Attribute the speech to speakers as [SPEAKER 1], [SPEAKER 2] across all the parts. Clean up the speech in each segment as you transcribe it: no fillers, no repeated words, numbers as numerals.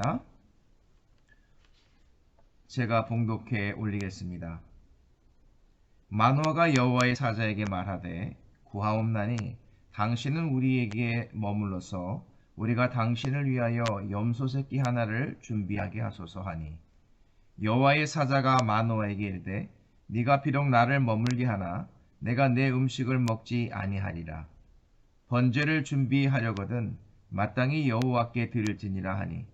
[SPEAKER 1] 있습니다. 제가 봉독해 올리겠습니다. 마노아가 여호와의 사자에게 말하되 구하옵나니 당신은 우리에게 머물러서 우리가 당신을 위하여 염소 새끼 하나를 준비하게 하소서 하니 여호와의 사자가 마노아에게 이르되 네가 비록 나를 머물게 하나 내가 내 음식을 먹지 아니하리라. 번제를 준비하려거든 마땅히 여호와께 드릴지니라 하니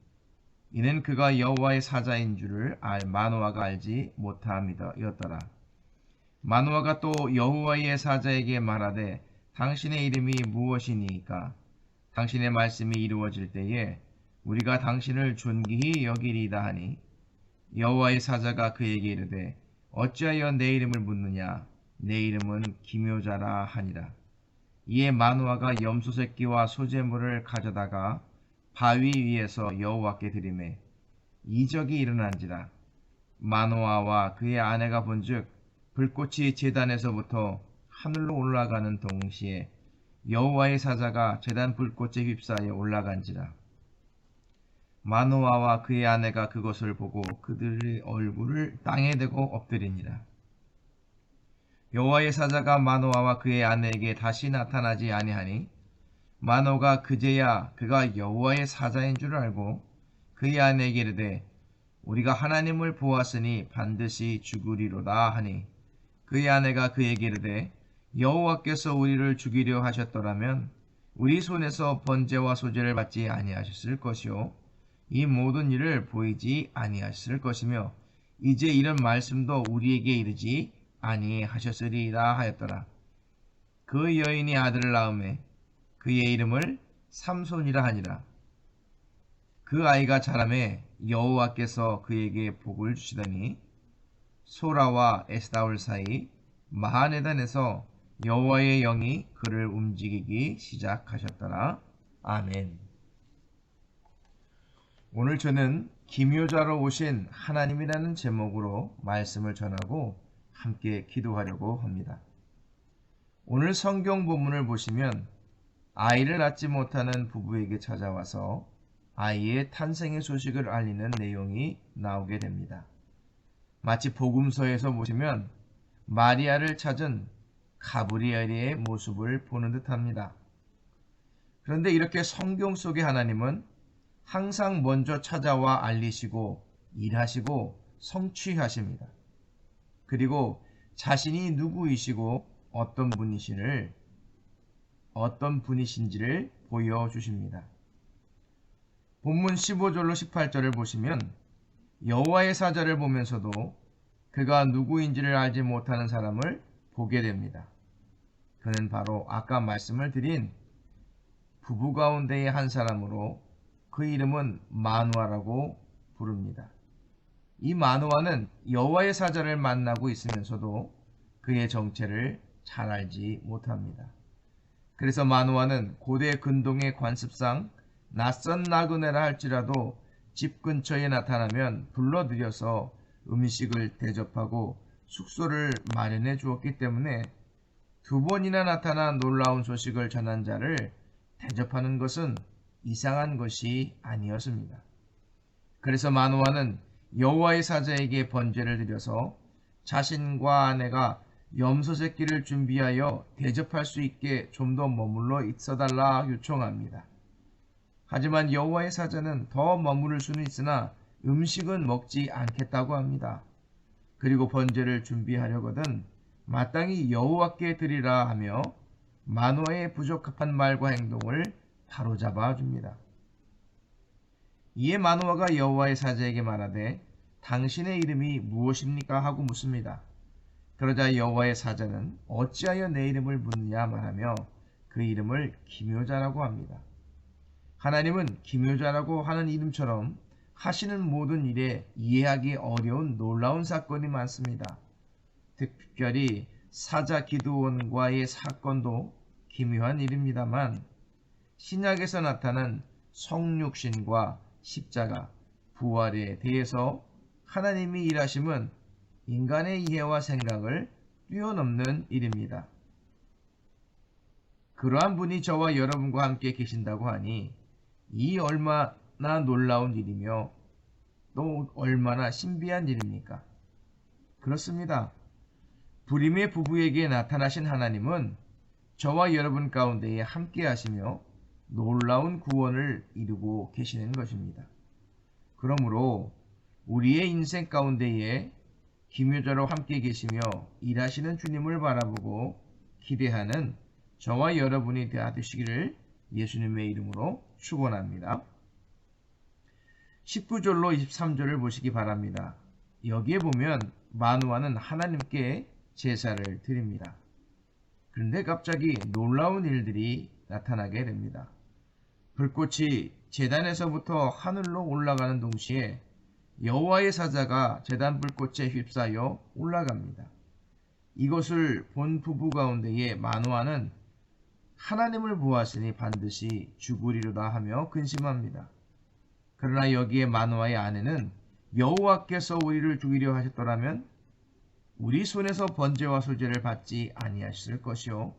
[SPEAKER 1] 이는 그가 여호와의 사자인 줄을 마노아가 알지 못함이었더라. 마노아가 또 여호와의 사자에게 말하되 당신의 이름이 무엇이니까? 당신의 말씀이 이루어질 때에 우리가 당신을 존귀히 여기리이다 하니 여호와의 사자가 그에게 이르되 어찌하여 내 이름을 묻느냐? 내 이름은 기묘자라 하니라. 이에 마노아가 염소 새끼와 소제물을 가져다가 바위 위에서 여호와께 드리매 이적이 일어난지라. 마노아와 그의 아내가 본즉 불꽃이 제단에서부터 하늘로 올라가는 동시에 여호와의 사자가 제단 불꽃에 휩싸여 올라간지라. 마노아와 그의 아내가 그것을 보고 그들의 얼굴을 땅에 대고 엎드리니라. 여호와의 사자가 마노아와 그의 아내에게 다시 나타나지 아니하니 마노아가 그제야 그가 여호와의 사자인 줄 알고 그의 아내에게 이르되 우리가 하나님을 보았으니 반드시 죽으리로다 하니 그의 아내가 그에게 이르되 여호와께서 우리를 죽이려 하셨더라면 우리 손에서 번제와 소제를 받지 아니하셨을 것이요 이 모든 일을 보이지 아니하셨을 것이며 이제 이런 말씀도 우리에게 이르지 아니하셨으리라 하였더라. 그 여인이 아들을 낳음에 그의 이름을 삼손이라 하니라. 그 아이가 자라매 여호와께서 그에게 복을 주시더니 소라와 에스다올 사이 마하네단에서 여호와의 영이 그를 움직이기 시작하셨더라. 아멘. 오늘 저는 기묘자로 오신 하나님이라는 제목으로 말씀을 전하고 함께 기도하려고 합니다. 오늘 성경 본문을 보시면 아이를 낳지 못하는 부부에게 찾아와서 아이의 탄생의 소식을 알리는 내용이 나오게 됩니다. 마치 복음서에서 보시면 마리아를 찾은 가브리엘의 모습을 보는 듯합니다. 그런데 이렇게 성경 속의 하나님은 항상 먼저 찾아와 알리시고 일하시고 성취하십니다. 그리고 자신이 누구이시고 어떤 분이신지를 보여주십니다. 본문 15절로 18절을 보시면 여호와의 사자를 보면서도 그가 누구인지를 알지 못하는 사람을 보게 됩니다. 그는 바로 아까 말씀을 드린 부부 가운데의 한 사람으로 그 이름은 마노아라고 부릅니다. 이 마노아는 여호와의 사자를 만나고 있으면서도 그의 정체를 잘 알지 못합니다. 그래서 마노아는 고대 근동의 관습상 낯선 나그네라 할지라도 집 근처에 나타나면 불러들여서 음식을 대접하고 숙소를 마련해 주었기 때문에 두 번이나 나타나 놀라운 소식을 전한 자를 대접하는 것은 이상한 것이 아니었습니다. 그래서 마노아는 여호와의 사자에게 번제를 드려서 자신과 아내가 염소 새끼를 준비하여 대접할 수 있게 좀 더 머물러 있어달라 요청합니다. 하지만 여호와의 사자는 더 머무를 수는 있으나 음식은 먹지 않겠다고 합니다. 그리고 번제를 준비하려거든 마땅히 여호와께 드리라 하며 마노아의 부적합한 말과 행동을 바로잡아 줍니다. 이에 마노아가 여호와의 사자에게 말하되 당신의 이름이 무엇입니까? 하고 묻습니다. 그러자 여호와의 사자는 어찌하여 내 이름을 묻느냐 말하며 그 이름을 기묘자라고 합니다. 하나님은 기묘자라고 하는 이름처럼 하시는 모든 일에 이해하기 어려운 놀라운 사건이 많습니다. 특별히 사자 기드온과의 사건도 기묘한 일입니다만 신약에서 나타난 성육신과 십자가, 부활에 대해서 하나님이 일하심은 인간의 이해와 생각을 뛰어넘는 일입니다. 그러한 분이 저와 여러분과 함께 계신다고 하니 이 얼마 얼마나 놀라운 일이며 또 얼마나 신비한 일입니까? 그렇습니다. 불임의 부부에게 나타나신 하나님은 저와 여러분 가운데에 함께 하시며 놀라운 구원을 이루고 계시는 것입니다. 그러므로 우리의 인생 가운데에 기묘자로 함께 계시며 일하시는 주님을 바라보고 기대하는 저와 여러분이 되시기를 예수님의 이름으로 축원합니다. 19절로 23절을 보시기 바랍니다. 여기에 보면 마누아는 하나님께 제사를 드립니다. 그런데 갑자기 놀라운 일들이 나타나게 됩니다. 불꽃이 제단에서부터 하늘로 올라가는 동시에 여호와의 사자가 제단 불꽃에 휩싸여 올라갑니다. 이것을 본 부부 가운데에 마누아는 하나님을 보았으니 반드시 죽으리로다 하며 근심합니다. 그러나 여기에 마누아의 아내는 여호와께서 우리를 죽이려 하셨더라면 우리 손에서 번제와 소제를 받지 아니하셨을 것이요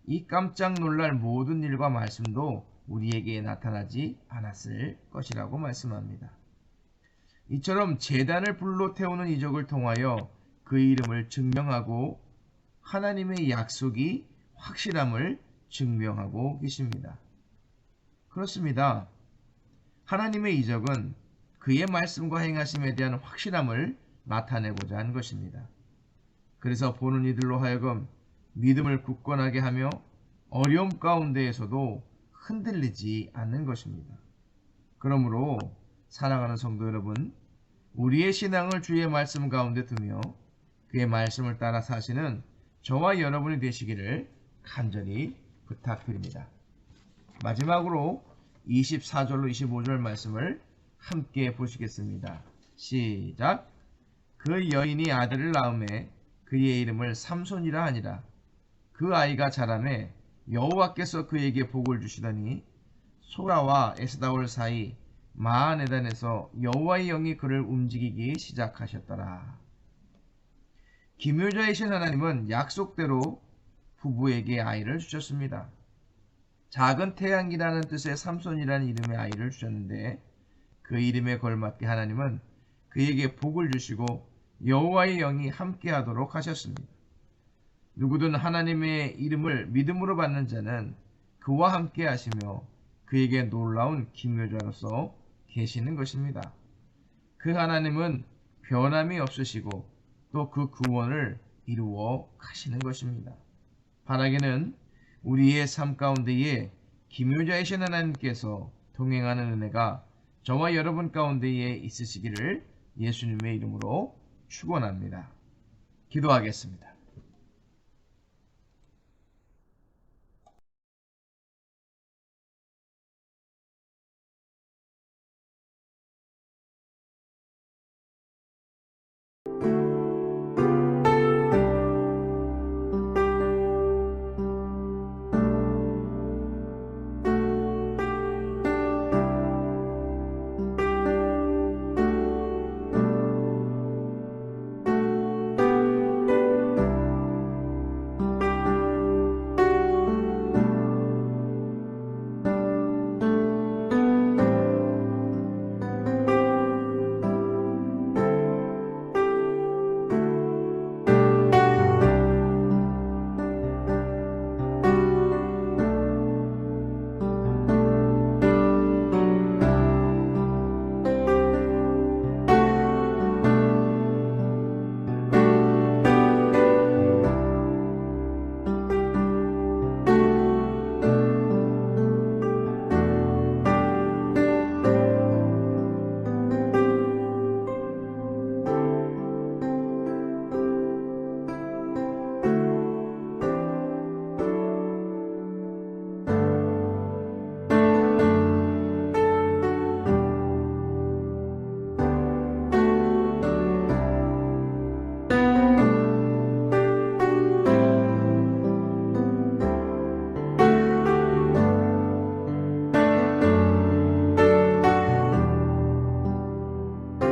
[SPEAKER 1] 이 깜짝 놀랄 모든 일과 말씀도 우리에게 나타나지 않았을 것이라고 말씀합니다. 이처럼 제단을 불로 태우는 이적을 통하여 그 이름을 증명하고 하나님의 약속이 확실함을 증명하고 계십니다. 그렇습니다. 하나님의 이적은 그의 말씀과 행하심에 대한 확실함을 나타내고자 한 것입니다. 그래서 보는 이들로 하여금 믿음을 굳건하게 하며 어려움 가운데에서도 흔들리지 않는 것입니다. 그러므로 사랑하는 성도 여러분, 우리의 신앙을 주의 말씀 가운데 두며 그의 말씀을 따라 사시는 저와 여러분이 되시기를 간절히 부탁드립니다. 마지막으로 24절로 25절 말씀을 함께 보시겠습니다. 시작. 그 여인이 아들을 낳음에 그의 이름을 삼손이라 하니라. 그 아이가 자라매 여호와께서 그에게 복을 주시더니 소라와 에스다올 사이 마하네단에서 여호와의 영이 그를 움직이기 시작하셨더라. 기묘자이신 하나님은 약속대로 부부에게 아이를 주셨습니다. 작은 태양이라는 뜻의 삼손이라는 이름의 아이를 주셨는데 그 이름에 걸맞게 하나님은 그에게 복을 주시고 여호와의 영이 함께하도록 하셨습니다. 누구든 하나님의 이름을 믿음으로 받는 자는 그와 함께 하시며 그에게 놀라운 기묘자로서 계시는 것입니다. 그 하나님은 변함이 없으시고 또 그 구원을 이루어 가시는 것입니다. 바라기는 우리의 삶 가운데에 기묘자이신 하나님께서 동행하는 은혜가 저와 여러분 가운데에 있으시기를 예수님의 이름으로 축원합니다. 기도하겠습니다.